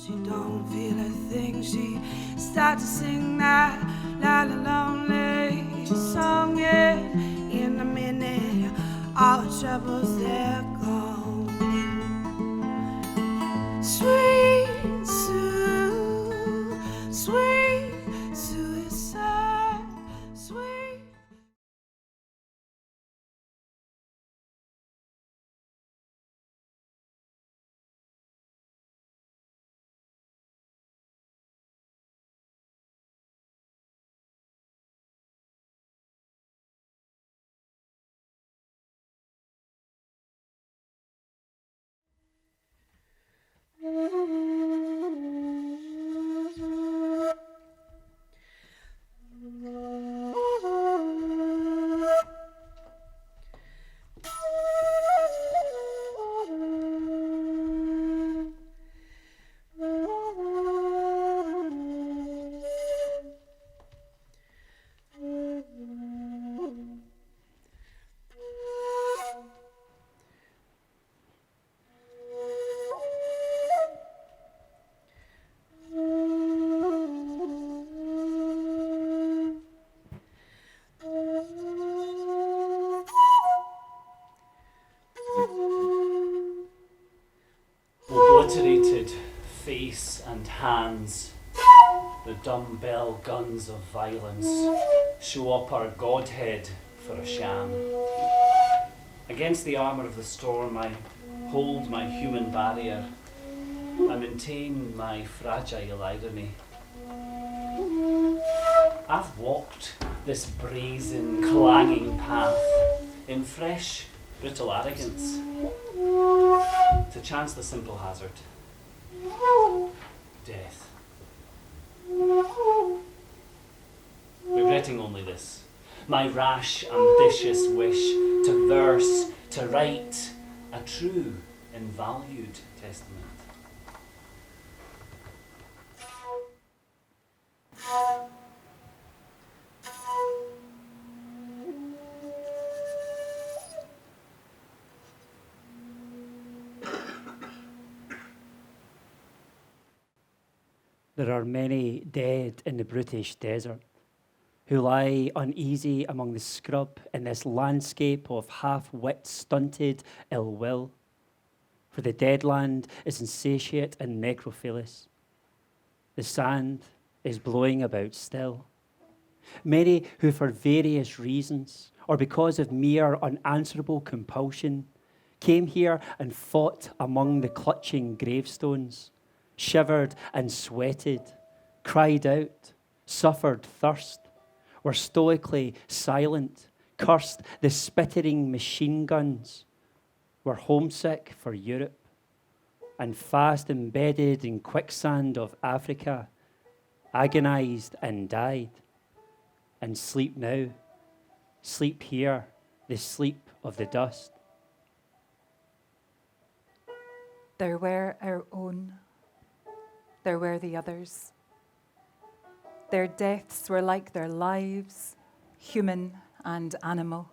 She don't feel a thing. She starts to sing that la la lonely song. Yeah, in a minute, all the troubles they're gone. Sweet Sue, sweet suicide, sweet. Obliterated face and hands, the dumbbell guns of violence show up our godhead for a sham. Against the armour of the storm I hold my human barrier, I maintain my fragile irony. I've walked this brazen, clanging path in fresh, brittle arrogance to chance the simple hazard. Death. Regretting only this, my rash, ambitious wish to verse, to write a true, invalued testament. There are many dead in the British desert who lie uneasy among the scrub in this landscape of half-wit, stunted ill will. For the dead land is insatiate and necrophilous. The sand is blowing about still. Many who for various reasons, or because of mere unanswerable compulsion, came here and fought among the clutching gravestones, shivered and sweated, cried out, suffered thirst, were stoically silent, cursed the spittering machine guns, were homesick for Europe, and fast embedded in quicksand of Africa, agonized and died, and sleep now, sleep here, the sleep of the dust. There were our own. There were the others. Their deaths were like their lives, human and animal.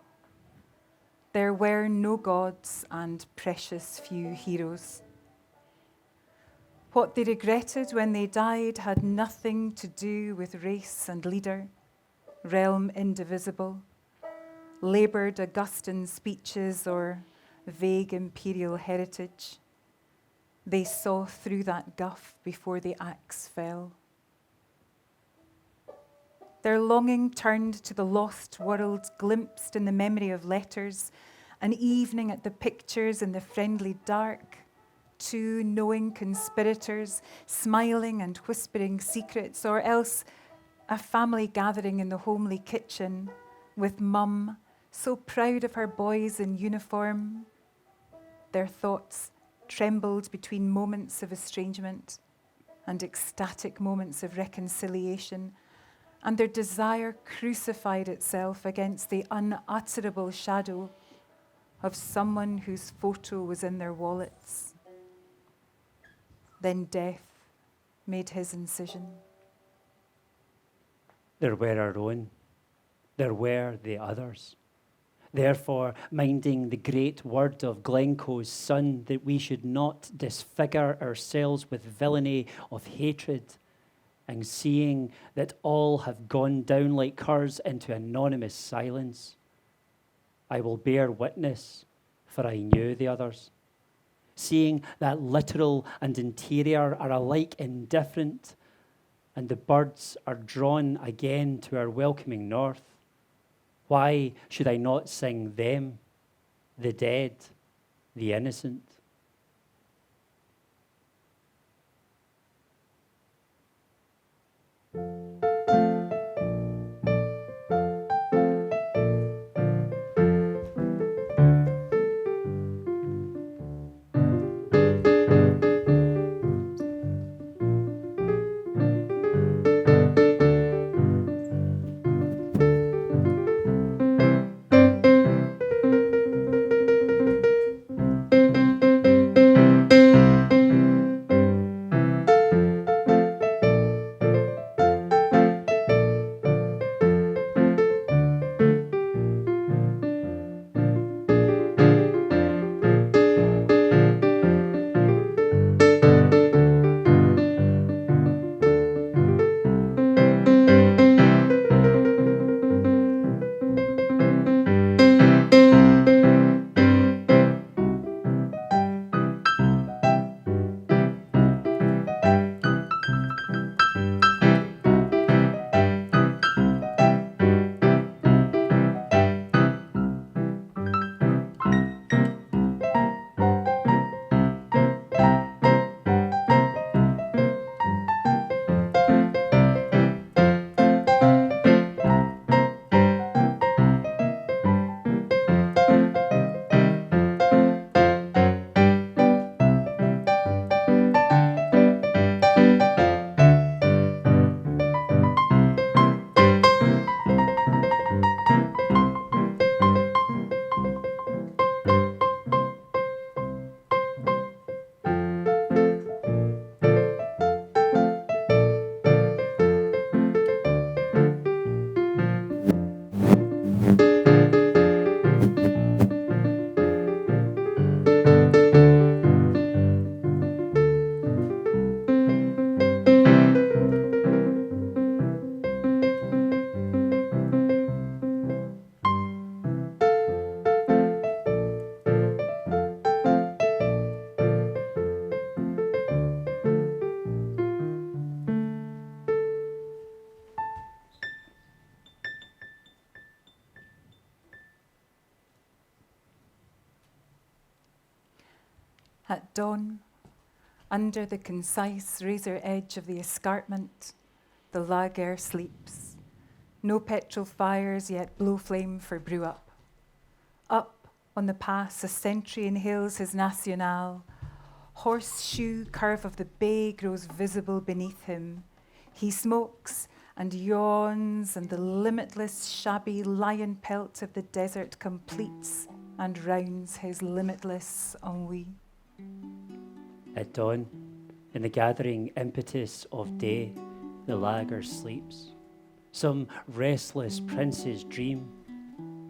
There were no gods and precious few heroes. What they regretted when they died had nothing to do with race and leader, realm indivisible, laboured Augustan speeches or vague imperial heritage. They saw through that guff before the axe fell. Their longing turned to the lost world glimpsed in the memory of letters, an evening at the pictures in the friendly dark, two knowing conspirators smiling and whispering secrets, or else a family gathering in the homely kitchen with Mum so proud of her boys in uniform. Their thoughts trembled between moments of estrangement and ecstatic moments of reconciliation, and their desire crucified itself against the unutterable shadow of someone whose photo was in their wallets. Then death made his incision. There were our own. There were the others. Therefore, minding the great word of Glencoe's son, that we should not disfigure ourselves with villainy of hatred, and seeing that all have gone down like curs into anonymous silence, I will bear witness, for I knew the others. Seeing that literal and interior are alike indifferent, and the birds are drawn again to our welcoming north, why should I not sing them, the dead, the innocent? At dawn, under the concise razor edge of the escarpment, the lager sleeps. No petrol fires yet blow flame for brew up. Up on the pass, a sentry inhales his national. Horseshoe curve of the bay grows visible beneath him. He smokes and yawns, and the limitless, shabby lion pelt of the desert completes and rounds his limitless ennui. At dawn, in the gathering impetus of day, the lager sleeps. Some restless prince's dream.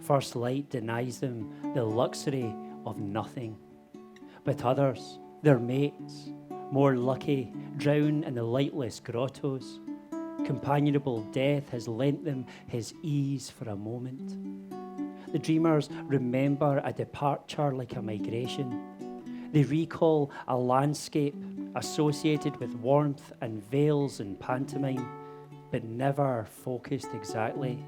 First light denies them the luxury of nothing. But others, their mates, more lucky, drown in the lightless grottos. Companionable death has lent them his ease for a moment. The dreamers remember a departure like a migration. They recall a landscape associated with warmth and veils and pantomime, but never focused exactly.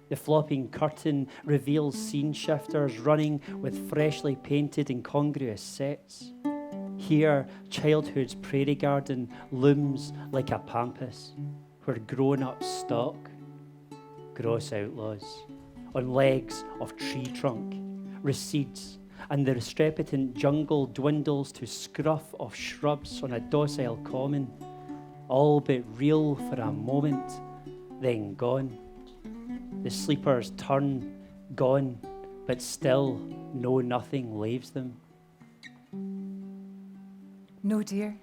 The flopping curtain reveals scene shifters running with freshly painted incongruous sets. Here, childhood's prairie garden looms like a pampas, where grown-ups stalk, gross outlaws, on legs of tree trunk, recedes, and the strepitant jungle dwindles to scruff of shrubs on a docile common, all but real for a moment, then gone. The sleepers turn, gone, but still know nothing laves them. No, dear,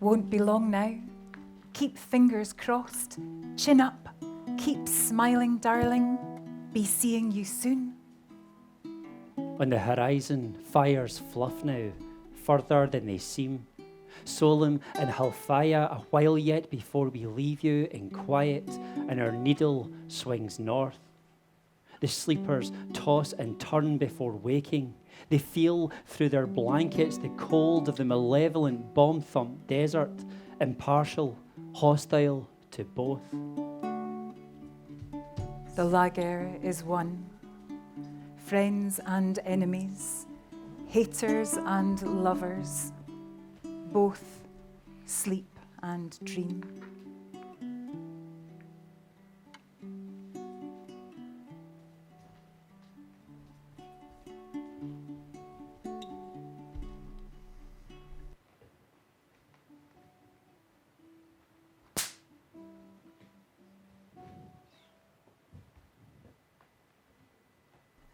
won't be long now. Keep fingers crossed, chin up, keep smiling, darling. Be seeing you soon. On the horizon, fires fluff now, further than they seem. Solemn and Halfaya, a while yet before we leave you in quiet, and our needle swings north. The sleepers toss and turn before waking. They feel through their blankets the cold of the malevolent bomb-thumped desert, impartial, hostile to both. The lager is one. Friends and enemies, haters and lovers, both sleep and dream.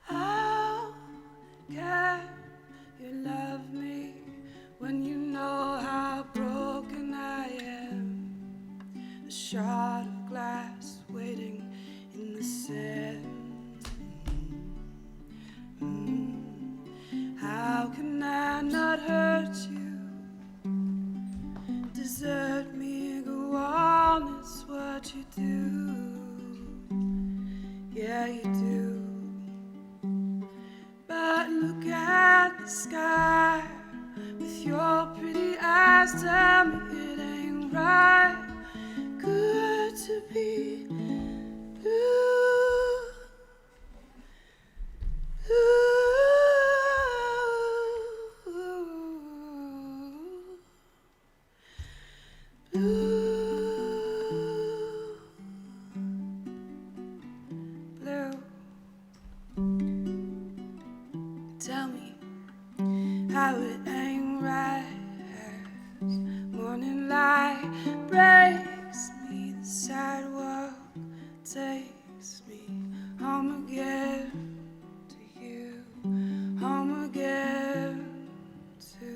How can you love me when you know how broken I am? A shard of glass waiting in the sand. How can I not hurt you? Desert me, go on, it's what you do. Yeah, you do. But look at the sky with your pretty eyes. Tell me it ain't right. Good to be blue. Tell me how it ain't right. Morning light breaks me, the sidewalk takes me home again to you, home again to.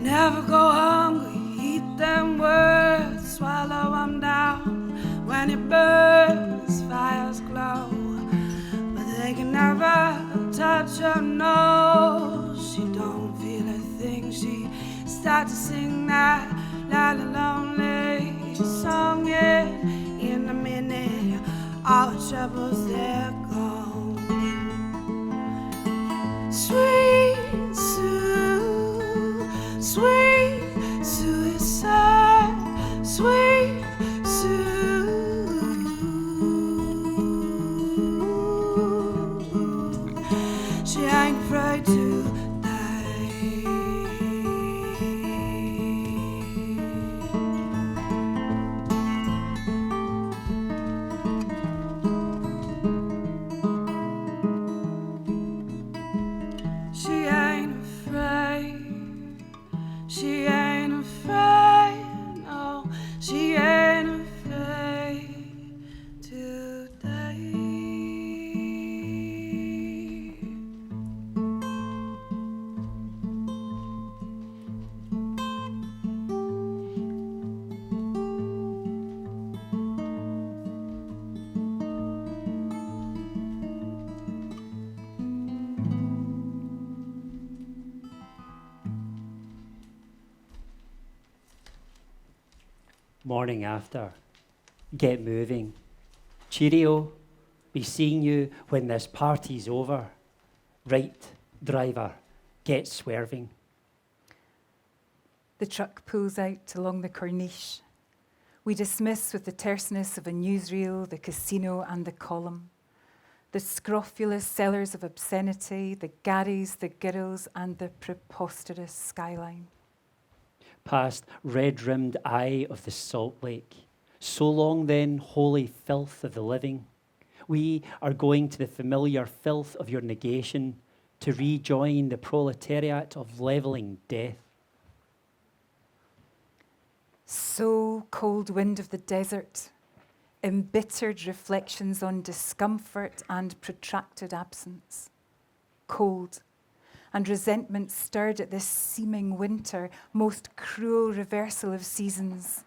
Never go hungry, eat them words, swallow them down. When it burns, fires glow, but they can never touch her nose. She don't feel a thing, she starts to sing that la la lonely song, yeah. In a minute, all the troubles they're gone. Sweet Sue, sweet suicide, sweet Sue. She ain't afraid to die. morning after. Get moving. Cheerio. Be seeing you when this party's over. Right, driver, get swerving. The truck pulls out along the corniche. We dismiss with the terseness of a newsreel the casino and the column, the scrofulous sellers of obscenity, the Garys, the girls, and the preposterous skyline. Past red-rimmed eye of the salt lake. So long then, holy filth of the living. We are going to the familiar filth of your negation to rejoin the proletariat of levelling death. So cold wind of the desert, embittered reflections on discomfort and protracted absence. Cold and resentment stirred at this seeming winter, most cruel reversal of seasons.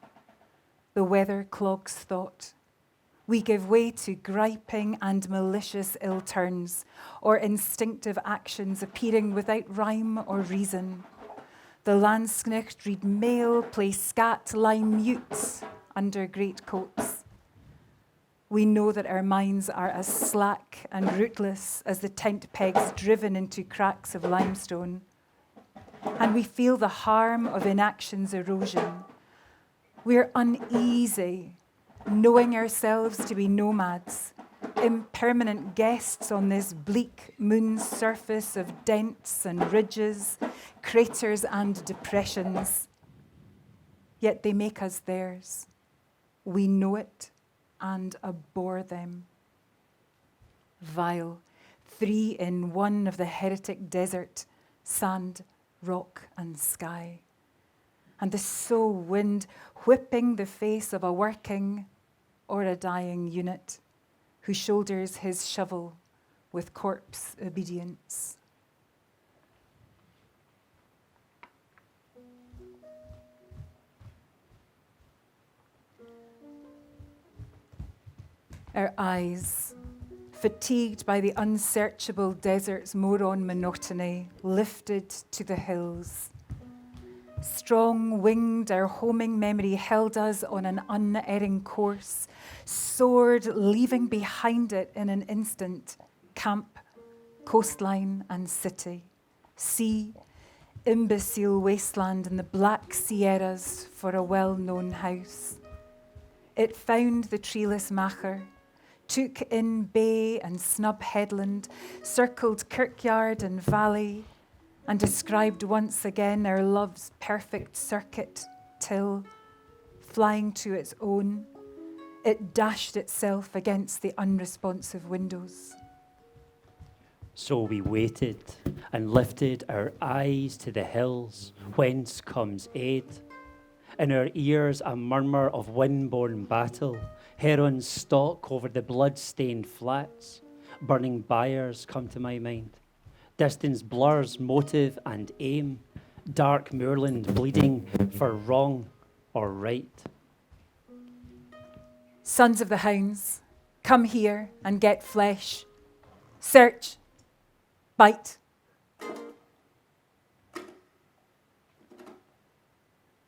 The weather clogs thought. We give way to griping and malicious ill turns, or instinctive actions appearing without rhyme or reason. The Landsknecht read mail, play scat, lie mute under great coats. We know that our minds are as slack and rootless as the tent pegs driven into cracks of limestone. And we feel the harm of inaction's erosion. We're uneasy, knowing ourselves to be nomads, impermanent guests on this bleak moon surface of dents and ridges, craters and depressions. Yet they make us theirs. We know it and abhor them. Vile, 3 in 1 of the heretic desert, sand, rock and sky. And the soul wind whipping the face of a working or a dying unit who shoulders his shovel with corpse obedience. Our eyes, fatigued by the unsearchable desert's moron monotony, lifted to the hills. Strong-winged, our homing memory held us on an unerring course, soared, leaving behind it in an instant camp, coastline and city, sea, imbecile wasteland and the Black Sierras for a well-known house. It found the treeless Macher, took in bay and snub headland, circled kirkyard and valley, and described once again our love's perfect circuit till, flying to its own, it dashed itself against the unresponsive windows. So we waited and lifted our eyes to the hills, whence comes aid. In our ears a murmur of wind-borne battle, herons stalk over the blood-stained flats, burning byres come to my mind. Distance blurs motive and aim, dark moorland bleeding for wrong or right. Sons of the hounds, come here and get flesh. Search, bite.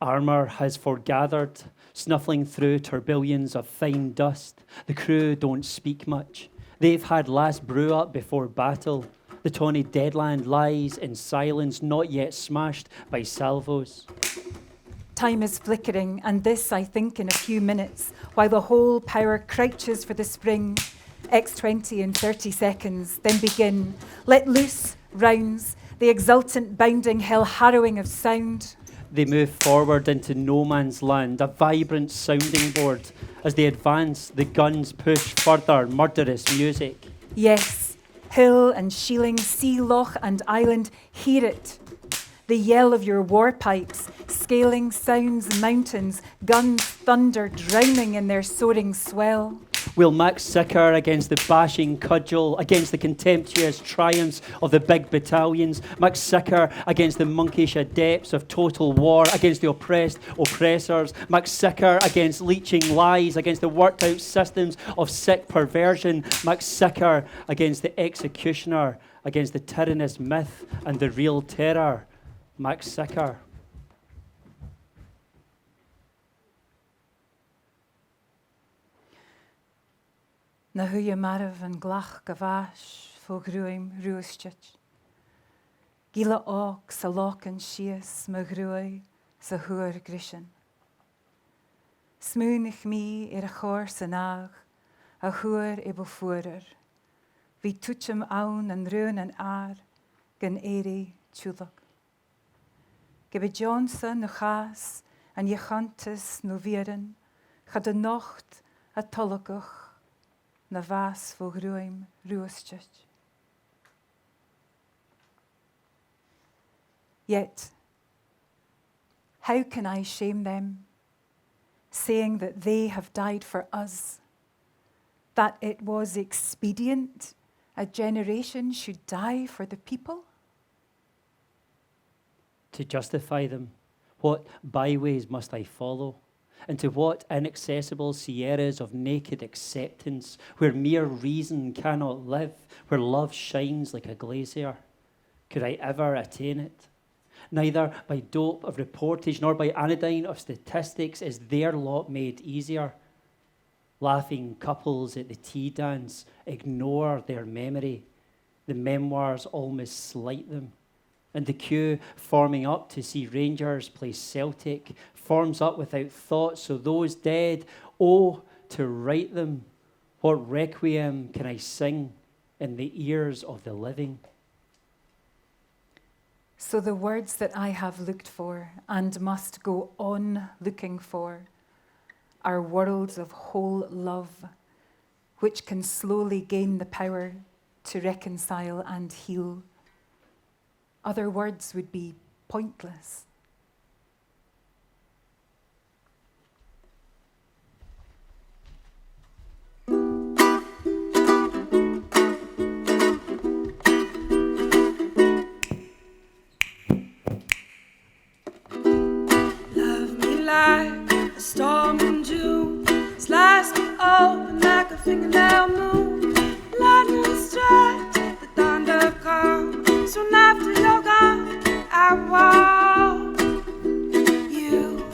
Armour has foregathered, snuffling through tourbillons of fine dust. The crew don't speak much. They've had last brew up before battle. The tawny deadland lies in silence, not yet smashed by salvos. Time is flickering, and this, I think, in a few minutes, while the whole power crouches for the spring. X20 in 30 seconds, then begin. Let loose, rounds, the exultant bounding hell-harrowing of sound. They move forward into no man's land, a vibrant sounding board. As they advance, the guns push further murderous music. Yes, hill and shieling, sea, loch and island, hear it. The yell of your war pipes, scaling sounds, mountains, guns, thunder, drowning in their soaring swell. We'll max sicker against the bashing cudgel, against the contemptuous triumphs of the big battalions, max sicker against the monkish adepts of total war, against the oppressed oppressors, max sicker against leeching lies, against the worked out systems of sick perversion, max sicker against the executioner, against the tyrannous myth and the real terror, max sicker. na huye marv an glach gavash fo gruim ruistich. Gila og sa loken shies me grui sa huer grishin. Smunig mi a chor san ag, a huer e bevoerer. Wie toetjem aun en reun en aar, gen eri tjulak. Gebe Johnson no chas en je chantes no vieren, ga de nacht a tolokach na vas vo gruim ruistich. Yet, how can I shame them, saying that they have died for us, that it was expedient a generation should die for the people? To justify them, what byways must I follow? And to what inaccessible sierras of naked acceptance, where mere reason cannot live, where love shines like a glacier, could I ever attain it? Neither by dope of reportage nor by anodyne of statistics is their lot made easier. Laughing couples at the tea dance ignore their memory. The memoirs almost slight them. And the queue forming up to see Rangers play Celtic forms up without thought, so those dead, oh, to write them, what requiem can I sing in the ears of the living? So the words that I have looked for and must go on looking for are worlds of whole love, which can slowly gain the power to reconcile and heal. Other words would be pointless. Like a storm in June, slice me open like a fingernail moon. Lightning strikes, the thunder comes. Soon after you're gone, I want you.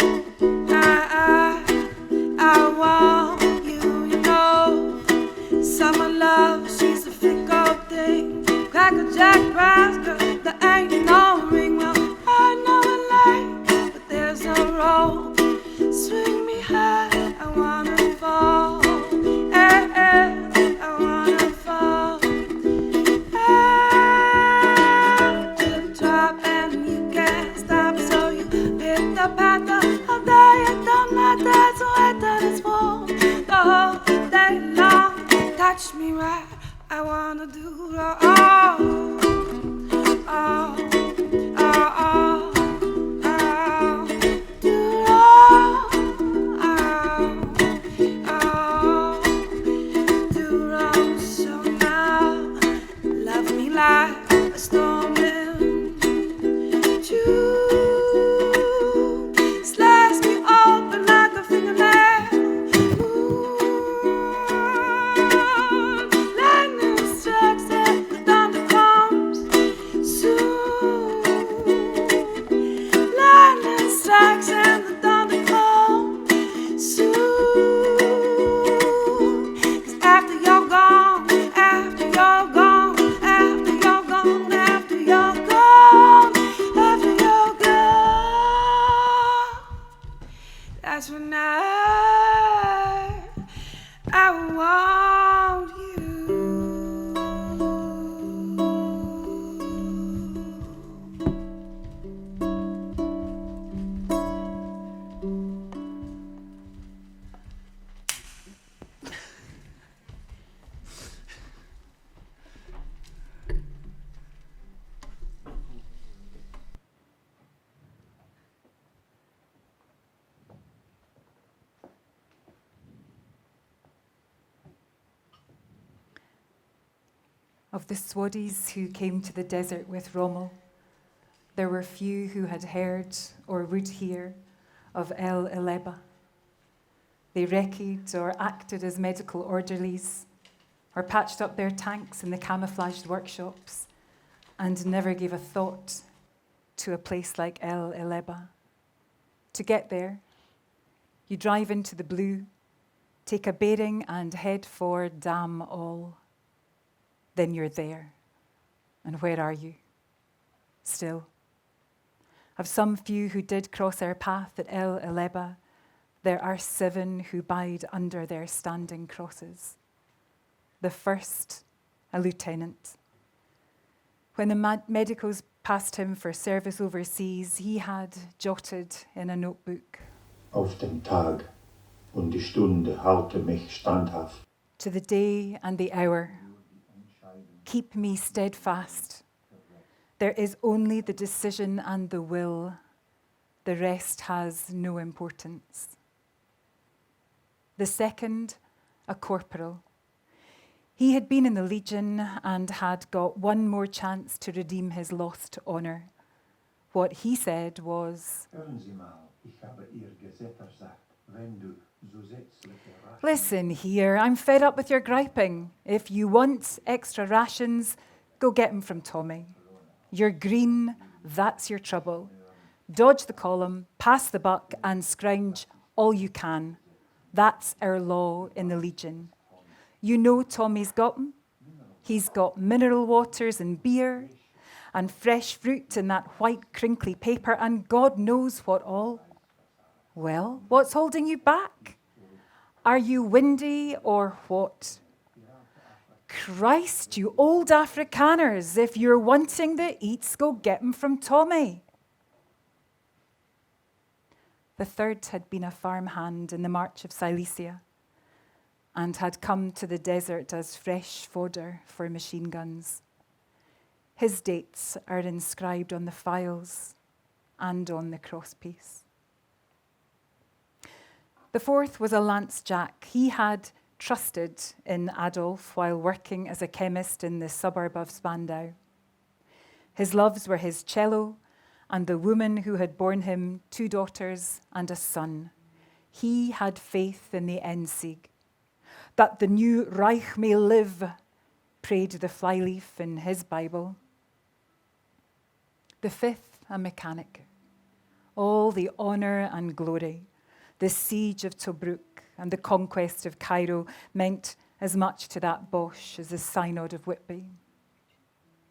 I want you. You know, summer love, she's a fickle thing. Cracker Jack Brown's girl, there ain't no ring. Well, I know it like, but there's no roll. Swing me high, I wanna fall. I wanna fall. To the top and you can't stop. So you hit the path all day. It don't matter, so I done it's full the whole day long. Touch me right, I wanna do it all. Like a storm in June, slice me open like a fingernail. Ooh, lightning strikes and the thunder comes soon. Lightning strikes and the thunder comes soon. 'Cause after you're gone, after you're gone. That's when I want you. Of the Swadis who came to the desert with Rommel, there were few who had heard or would hear of El Eleba. They recce'd or acted as medical orderlies, or patched up their tanks in the camouflaged workshops, and never gave a thought to a place like El Eleba. To get there, you drive into the blue, take a bearing and head for damn all. Then you're there. And where are you? Still. Of some few who did cross our path at El Eleba, there are 7 who bide under their standing crosses. The first, a lieutenant. When the medicals passed him for service overseas, he had jotted in a notebook. Auf den Tag und die Stunde halte mich standhaft. To the day and the hour, keep me steadfast. There is only the decision and the will. The rest has no importance. The second, a corporal. He had been in the Legion and had got one more chance to redeem his lost honour. What he said was, Hören Sie mal, ich habe Ihr Gesetter sagt, wenn du zusätzliche Rationen... listen here, I'm fed up with your griping. If you want extra rations, go get them from Tommy. You're green, that's your trouble. Dodge the column, pass the buck, and scrounge all you can. That's our law in the Legion. You know Tommy's got 'em. He's got mineral waters and beer, and fresh fruit in that white crinkly paper, and God knows what all. Well, what's holding you back? Are you windy or what? Christ, you old Afrikaners, if you're wanting the eats, go get 'em from Tommy. The third had been a farmhand in the March of Silesia and had come to the desert as fresh fodder for machine guns. His dates are inscribed on the files and on the crosspiece. The fourth was a lance jack. He had trusted in Adolf while working as a chemist in the suburb of Spandau. His loves were his cello and the woman who had borne him 2 daughters and a son. He had faith in the Ensig. That the new Reich may live, prayed the flyleaf in his Bible. The fifth, a mechanic. All the honour and glory, the siege of Tobruk and the conquest of Cairo meant as much to that Bosch as the synod of Whitby.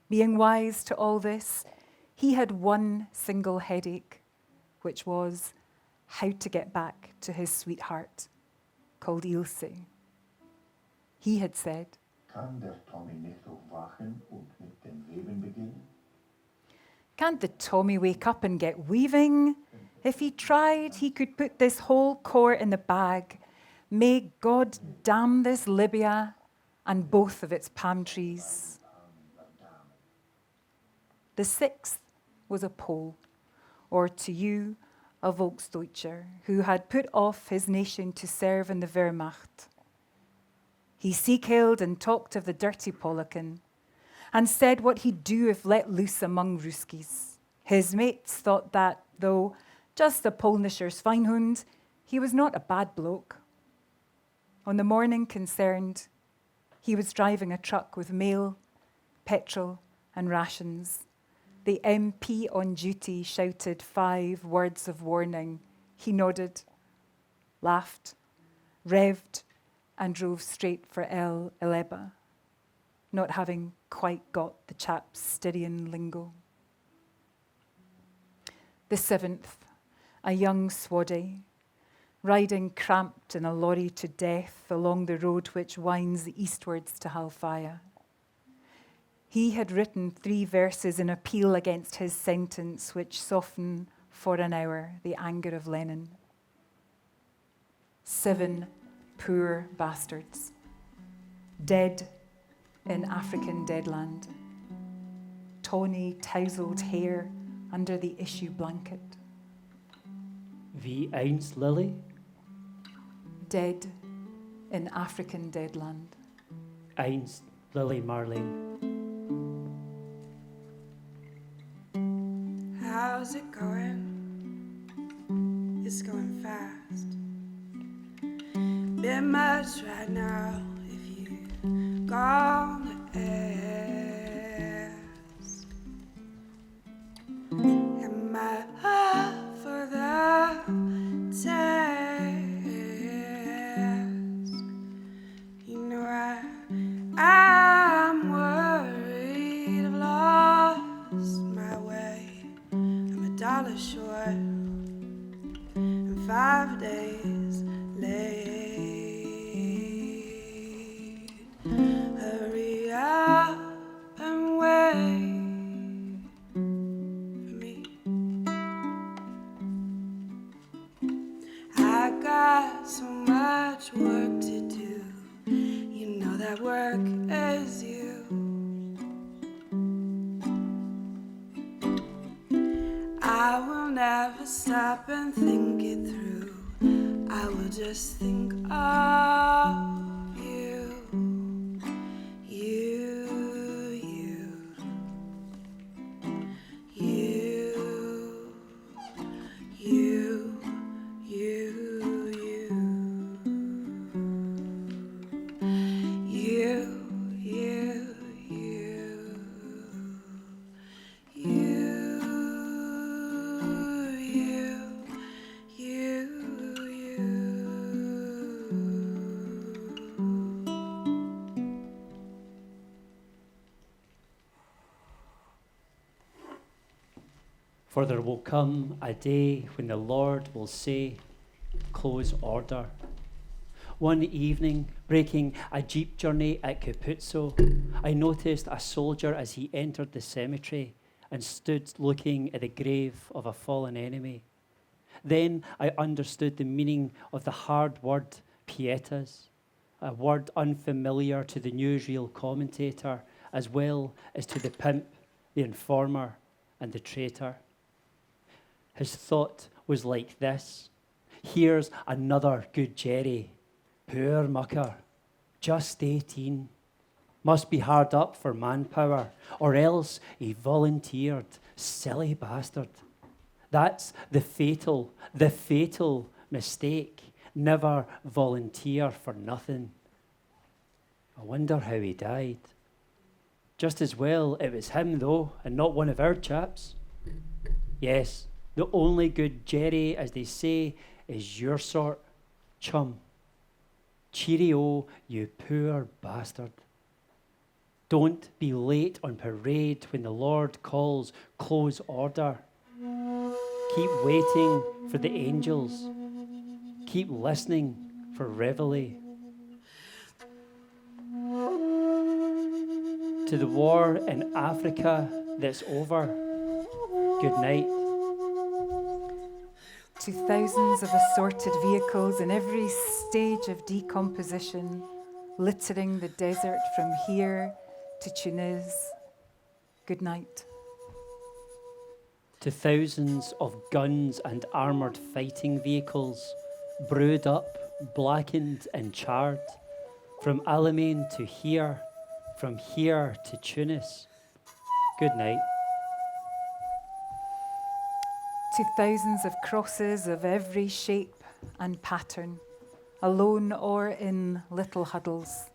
Being wise to all this, he had one single headache, which was how to get back to his sweetheart, called Ilse. He had said, Kann der Tommy nicht aufwachen und mit dem Weben beginnen? can't the Tommy wake up and get weaving? If he tried, he could put this whole court in the bag. May God damn this Libya and both of its palm trees. The sixth was a Pole, or to you, a Volksdeutscher, who had put off his nation to serve in the Wehrmacht. He sea-killed and talked of the dirty Polakin, and said what he'd do if let loose among Ruskies. His mates thought that, though just a Polnischer Schweinhund, he was not a bad bloke. On the morning concerned, he was driving a truck with mail, petrol, and rations. The MP on duty shouted 5 words of warning. He nodded, laughed, revved, and drove straight for El Eleba, not having quite got the chap's Styrian lingo. The seventh, a young swaddy, riding cramped in a lorry to death along the road which winds eastwards to Halfaya. He had written 3 verses in appeal against his sentence, which soften for an hour the anger of Lenin. 7 poor bastards, dead in African deadland, tawny, tousled hair under the issue blanket. Wie eins Lily, Dead in African deadland. eins Lily Marlene. How's it going? It's going fast. Bit much right now if you gonna ask. Am I up for the test? that work as you. I will never stop and think it through. I will just think of you, you, you, you, you, you, you, you, For there will come a day when the Lord will say, close order. One evening, breaking a jeep journey at Capuzzo, I noticed a soldier as he entered the cemetery and stood looking at the grave of a fallen enemy. Then I understood the meaning of the hard word pietas, a word unfamiliar to the newsreel commentator as well as to the pimp, the informer, and the traitor. His thought was like this: here's another good Jerry, poor mucker, just 18, must be hard up for manpower, or else he volunteered, silly bastard. That's the fatal mistake. Never volunteer for nothing. I wonder how he died. Just as well it was him, though, and not one of our chaps. Yes, the only good Jerry, as they say, is your sort, chum. Cheerio, you poor bastard. Don't be late on parade when the Lord calls close order. Keep waiting for the angels. Keep listening for reveille. To the war in Africa that's over, good night. To thousands of assorted vehicles in every stage of decomposition, littering the desert from here to Tunis, good night. To thousands of guns and armoured fighting vehicles, brewed up, blackened and charred, from Alamein to here, from here to Tunis, good night. To thousands of crosses of every shape and pattern, alone or in little huddles,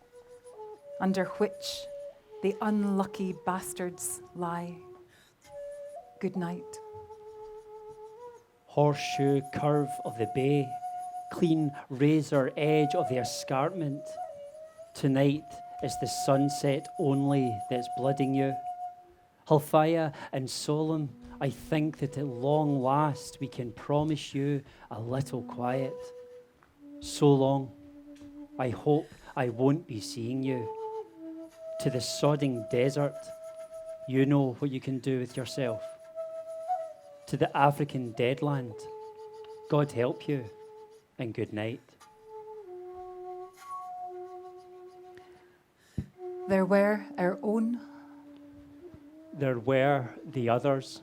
under which the unlucky bastards lie. Good night. Horseshoe curve of the bay, clean razor edge of the escarpment. Tonight is the sunset only that's blooding you. Halfaya and solemn, I think that at long last we can promise you a little quiet. So long, I hope I won't be seeing you. To the sodding desert, you know what you can do with yourself. To the African deadland, God help you, and good night. There were our own. There were the others.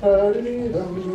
Helen,